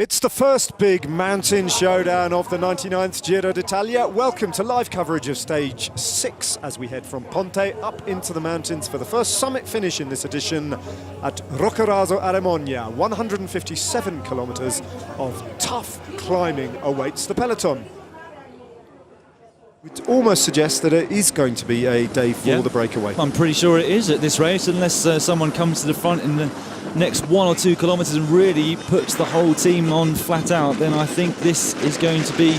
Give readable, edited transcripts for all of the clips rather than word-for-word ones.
It's the first big mountain showdown of the 99th Giro d'Italia. Welcome to live coverage of stage 6 as we head from Ponte up into the mountains for the first summit finish in this edition at Roccaraso Aremonia. 157 kilometers of tough climbing awaits the peloton. It almost suggests that it is going to be a day for the breakaway. I'm pretty sure it is at this race, unless someone comes to the front in the next 1 or 2 kilometres and really puts the whole team on flat out. Then I think this is going to be,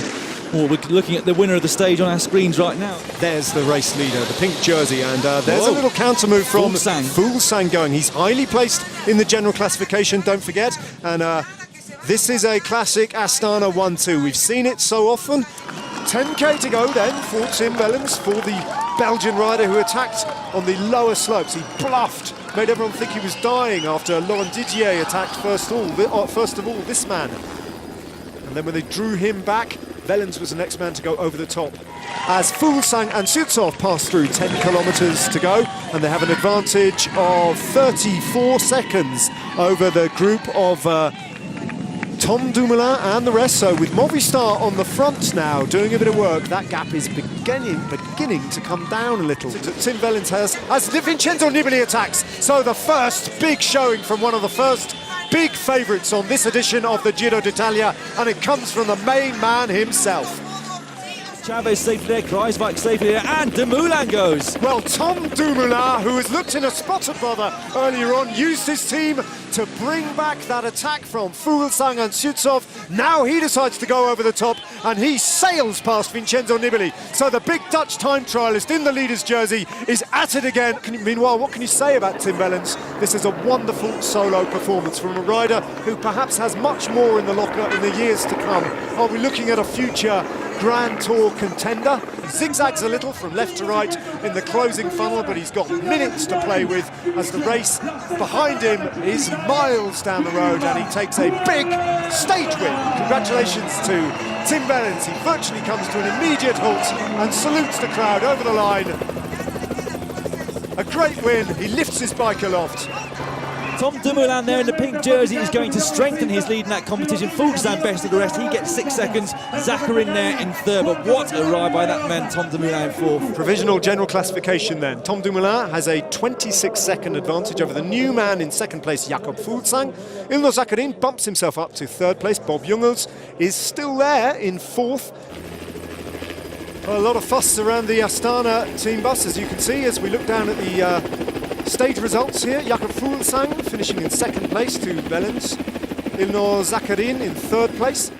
well, we're looking at the winner of the stage on our screens right now. There's the race leader, the pink jersey, and there's a little counter move from Fuglsang going. He's highly placed in the general classification, don't forget, and this is a classic Astana 1-2. We've seen it so often. 10k to go then for Tim Wellens, for the Belgian rider who attacked on the lower slopes. He bluffed, made everyone think he was dying after Laurent Didier attacked first of all this man. And then when they drew him back, Wellens was the next man to go over the top. As Fuglsang and Sutsov pass through, 10 kilometers to go, and they have an advantage of 34 seconds over the group of Tom Dumoulin and the rest. So with Movistar on the front now doing a bit of work, that gap is beginning to come down a little. Tim Wellens has as Vincenzo Nibali attacks. So the first big showing from one of the first big favourites on this edition of the Giro d'Italia, and it comes from the main man himself. Chavez safely there, Kreiswijk safely there, and Dumoulin goes. Well, Tom Dumoulin, who has looked in a spot of bother earlier on, used his team to bring back that attack from Fuglsang and Sutsov. Now he decides to go over the top, and he sails past Vincenzo Nibali. So the big Dutch time trialist in the leader's jersey is at it again. Meanwhile, what can you say about Tim Wellens? This is a wonderful solo performance from a rider who perhaps has much more in the locker in the years to come. Are we looking at a future Grand Tour contender? He zigzags a little from left to right in the closing funnel, but he's got minutes to play with as the race behind him is miles down the road, and he takes a big stage win. Congratulations to Tim Wellens. He virtually comes to an immediate halt and salutes the crowd over the line. A great win. He lifts his bike aloft. Tom Dumoulin there in the pink jersey is going to strengthen his lead in that competition. Fuglsang best of the rest, he gets 6 seconds. Zakharin there in third, but what a ride by that man, Tom Dumoulin in fourth. Provisional general classification then. Tom Dumoulin has a 26-second advantage over the new man in second place, Jakob Fuglsang. Ilno Zakharin bumps himself up to third place. Bob Jungels is still there in fourth. A lot of fuss around the Astana team bus, as you can see, as we look down at the stage results here. Jakob Fuglsang finishing in second place to Wellens. Ilno Zakharin in third place.